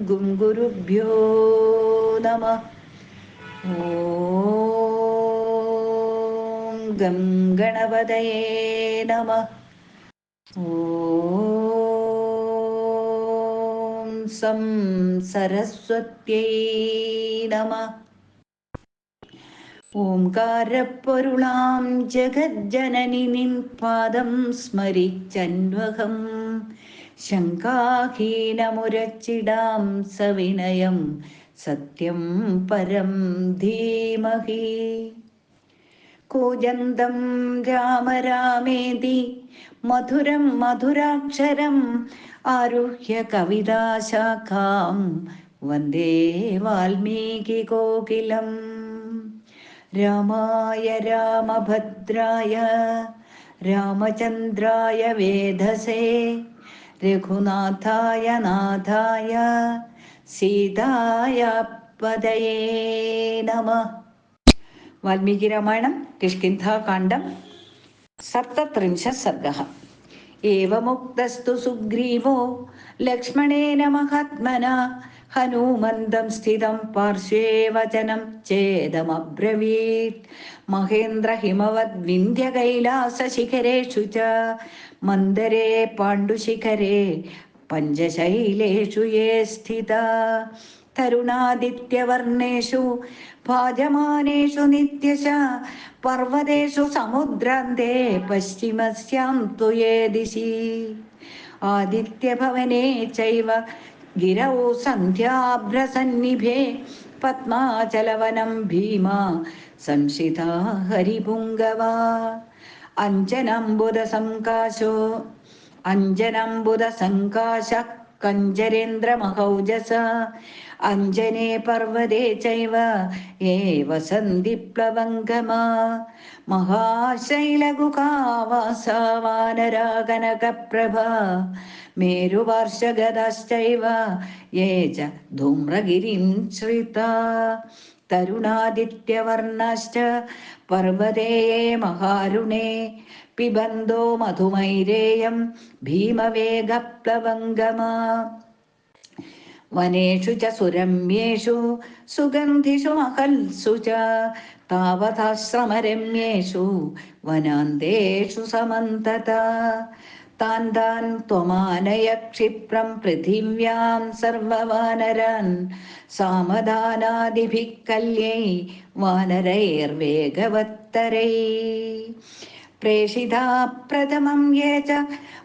ഗുരുഭ്യോ നമഃ. ഓം ഗം ഗണപതയേ നമഃ. ഓം സം സരസ്വത്यै നമഃ. ഓംകാരപ്പൊരുളാം ജഗജ്ജനനി നിൻ പാദം സ്മരിച്ചന്വഹം ശങ്കാഹീനമുരച്ചിടാം സവിനയം സത്യം പരം ധീമഹി. കൂജന്തം രാമ രാമേതി മധുരം മധുരാക്ഷരം ആരുഹ്യ കവിതാശാഖാം വന്ദേ വാൽമീകി കോകിലം. രാമായ രാമഭദ്രായ രാമചന്ദ്രായ വേധസേ രഘുനാഥായ നാഥായ സീതായ പദയേ നമഃ. വാൽമീകി രാമായണം കിഷ്കിന്ധാകാണ്ഡം സപ്തത്രിംശത് സർഗഃ. ഏവമുക്തസ്തു സുഗ്രീവോ ലക്ഷ്മണേന മഹാത്മനാ ഹനൂമന്തം സ്ഥിതം പാർശ്വേ വചനം ചേദമബ്രവീത്. മഹേന്ദ്ര ഹിമവദ് വിന്ധ്യ കൈലാസശിഖരേഷു ച മന്ദരേ പാണ്ഡുശിഖരേ പഞ്ചശൈലേഷു യേ സ്ഥിതാ തരുണാദിത്യവർണേഷു ഭാജമാനേഷു നിത്യശ പർവ്വതേഷു സമുദ്രാന്തേ പശ്ചിമസ്യാം ത്വ യേ ദിശി. ആദിത്യഭവനേ ചൈവ ഗിരൗ സന്ധ്യാഭ്രസന്നിഭേ പത്മാചലവനം ഭീമാ സംശിതാ ഹരിപുങ്കവാ. അഞ്ജനംബുദസങ്കാശ കഞ്ചരേന്ദ്രമഹൗജസ അഞ്ജനേ പർവ്വതേ ചൈവ യേ വസന്തി പ്ലവംഗമാ. മഹാശൈലഗുഹാവാസ വാനരാ കനകപ്രഭാ മേരുവാർഷഗദശ്ചൈവ യേ ച ധൂമ്രഗിരിം ശ്രിതാ. തരുണാദിത്യവർണശ്ച പർവ്വതേ മഹാരുണേ പിബന്തോ മധുമൈരേയം ഭീമവേഗപ്ലവംഗമാ. വനേഷു ച സുരമ്യേഷു സുഗന്ധിഷു മഹൽസു ച താവതാശ്രമരമ്യേഷു വനാന്തേഷു സമന്തതാ. താൻ താൻ ത്വമാനയ ക്ഷിപ്രം പൃഥിവ്യാം സർവവാനരാൻ സാമധാനാദിഭിഃ കല്യൈ വാനരൈർവേഗവത്തരൈ. പ്രേഷിതാ പ്രഥമം യേ ച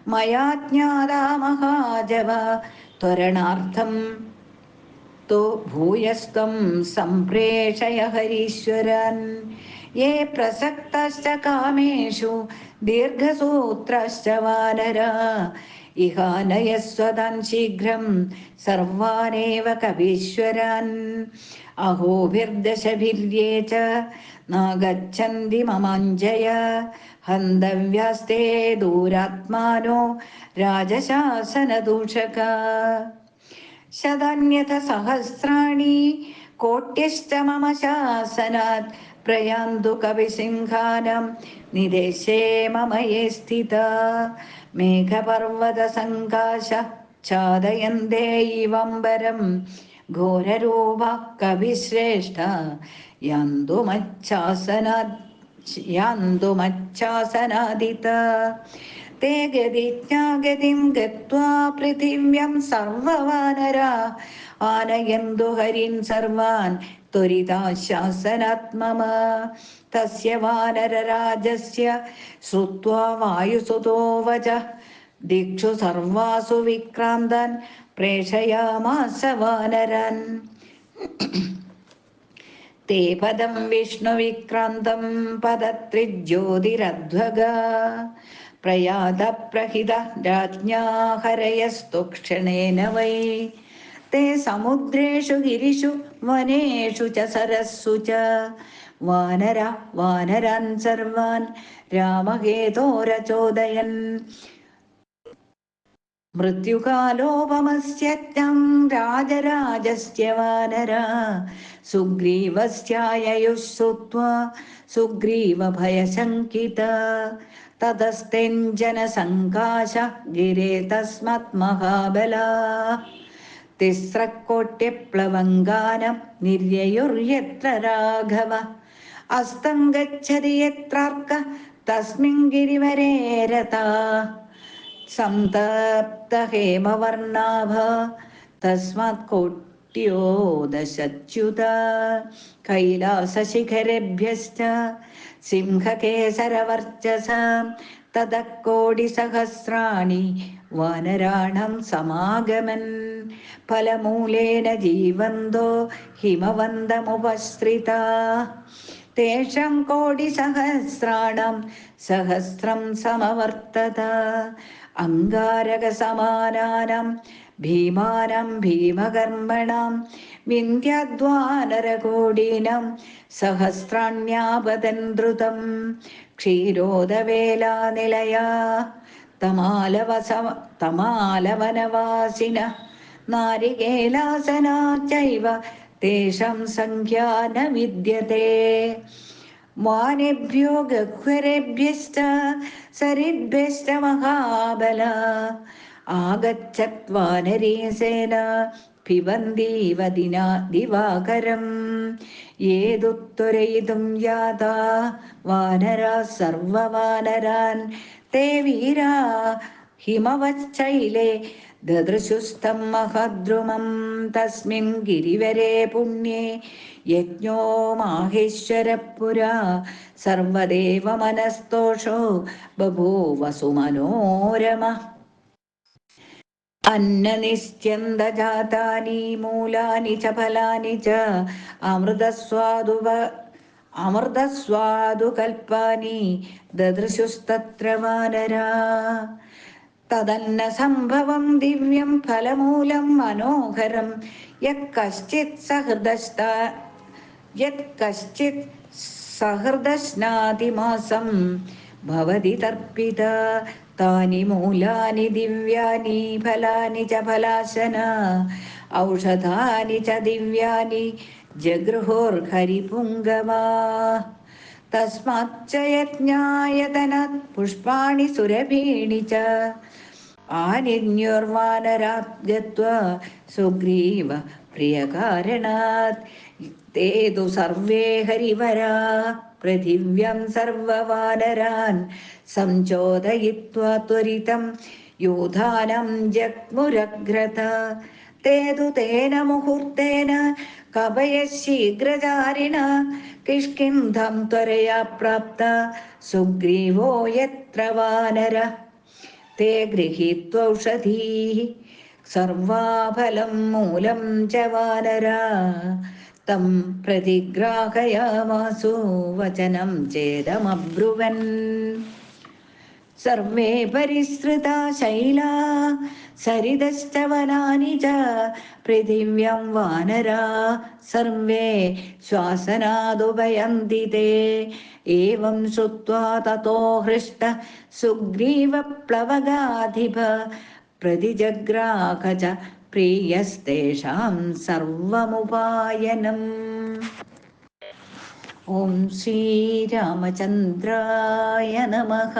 മയാ ജ്ഞാതാ മഹാജവ ത്വരണാർത്ഥം തോ ഭൂയസ്ത്വം സംപ്രേഷയ ഹരീശ്വരൻ. യേ പ്രസക്തശ്ച കാമേഷു ദീർഘസൂത്രശ്ച വാനരാ ഇഹാനയസ്വതാൻ ശീഘ്രം സർവാനേവ കവീശ്വരാൻ. അഹോഭിർദശഭിര്യേ ച നാഗച്ഛന്തി മമാഞ്ജയ ഹന്തവ്യാസ്തേ ദൂരാത്മാനോ രാജശാസനദൂഷകാ. ശതാന്യഥ സഹസ്രാണി കോട്യശ്ച മമ ശാസനാത് പ്രയാന്തു കവിസിംഹാനം നിദേശേ മമ യേ സ്ഥിതാ. മേഘപർവ്വതസങ്കാശ ഛാദയന്തേ ഇവംബരം ഘോരരൂപ കവിശ്രേഷ്ഠ യാന്തുമച്ഛാസനാദിത. തേ ഗതിജ്ഞാഗതിം ഗത്വാ പൃഥിവ്യം സർവവാനരാ ആനയന്തു ഹരിൻ സർവാൻ ത്വരിതാശാസനാത് മമ. തസ്യ വാനരരാജസ്യ ശ്രുത്വാ വായുസുതോ വചഃ ദിക്ഷു സർവാസു വിക്രാന്താൻ പ്രേഷയാമാസ വാനരാൻ. തേ പദം വിഷ്ണുവിക്രാന്തം പദത്രിജ്യോതിരധ്വഗാ പ്രയാത പ്രഹിത രാജ്ഞാ ഹരയസ്തു ക്ഷണേന വൈ. തേ സമുദ്രേഷു ഗിരിഷു വനേഷു ച സരസ്സു ച വാനരാൻ സർവാൻ രാമഹേതോരചോദയൻ. മൃത്യുകാലോപമസ്യജ്ഞം രാജരാജസ്യ വാനരാ സുഗ്രീവസ്യായയുഃ ശ്രുത്വാ സുഗ്രീവഭയശങ്കിതാ. തതസ്തെഞ്ജനസങ്കാശ ഗിരേ തസ്മത് മഹാബലാ തിസ്രക്കോട്യപ്ലവങ്കാനം നിര്യയുർയത്ര രാഘവ അസ്തം ഗച്ഛതി യത്രാർക്ക തസ്മിൻ ഗിരിവരേ രതാ സംതപ്ത ഹേമവർണാഭ തസ്മാത് കോട്യോദശച്യുത കൈലാസശിഖരേഭ്യശ്ച സിംഹകേസരവർച്ചസ തതഃ കോടിസഹസ്രാണി വാനരാണം സമാഗമൻ ഫലമൂലേന ജീവന്തോ ഹിമവന്തമുപശ്രിതാ തേഷാം കോടിസഹസ്രാണം സഹസ്രം സമവർത്തത അംഗാരകസമാനാനാം ഭീമാനാം ഭീമകർമ്മണാം വിന്ധ്യാദ്വാനരകോടീനാം സഹസ്രാണ്യാപതൻ ദ്രുതം ക്ഷീരോദവേലാനിലയാ തമാലവനവാസിന നാരികേലാസനാ ചൈവ തേഷാം സംഖ്യാ ന വിദ്യത്തെ വാനേഭ്യോ ഗഹ്വരേഭ്യശ്ച സരിദ്ഭ്യശ്ച മഹാബല ആഗച്ഛത് വാനരീ സേന പിബന്ദീവ ദിവാകരം യേതുത്വരയിതും യാതാ വാനരാ സർവവാനരാൻ തേ വീരാ ഹിമവശ്ചൈലേ ദദൃശുസ്തം മഹദ്രുമം തസ്മിൻ ഗിരിവരേ പുണ്യേ യജ്ഞോ മാഹേശ്വരപുരാ സർവദേവമനസ്തോഷോ ബഭൂവസു മനോരമ അന്നനിശ്ചന്ദജാതാനി മൂലാനി ച ഫലാനി ച അമൃതസ്വാദു കൽപ്പാനി ദദൃശുസ്തത്ര വാനരാ തദന്ന സംഭവം ദിവ്യം ഫലമൂലം മനോഹരം യത്കശ്ചിത് സഹൃദശ്നാതിമാസം ഭവതി തർപ്പിത താനി മൂലാനി ദിവ്യാനി ഫലാനി ച ഫലാശന ഔഷധാനി ച ദിവ്യാനി ജഗൃഹോർഹരിപുങ്കവാ തസ്മാच्च യജ്ഞായതനാത് പുഷ്പാണി സുരഭീണി ച ആനിന്യോർവാനരാത് ഗത്വാ സുഗ്രീവ പ്രിയകാരണാത് തേ തു സർവേ ഹരിവരാ പൃഥിവ്യാം സർവവാനരാൻ സംചോദയിത്വാ ത്വരിതം യോധാനം ജഗ്മുരഗ്രത തേ തു തേന മുഹൂർത്തേന കവയഃ ശീഘ്രചാരിണ കിഷ്കിന്ധം ത്വരയാ പ്രാപ്ത സുഗ്രീവോ യത്ര വാനര തേ ഗൃഹീത്വൗഷധീഃ സർവാഫലം മൂലം ച വാനരാ തം പ്രതിഗ്രാഹയാമാസു വചനം ചേദമബ്രുവൻ സർവേ പരിസൃതാ ശൈലാ സരിതശ്ച വനാനി ച പൃഥിവ്യാം വാനരാ സർവേ ശ്വാസനാദുപയന്തി തേ ഏവം ശ്രുത്വാ തതോ ഹൃഷ്ട സുഗ്രീവപ്ലവഗാധിപ പ്രതിജഗ്രാഹ ച പ്രിയസ്തേഷാം സർവമുപായനം. ഓം ശ്രീരാമചന്ദ്രായ നമഃ.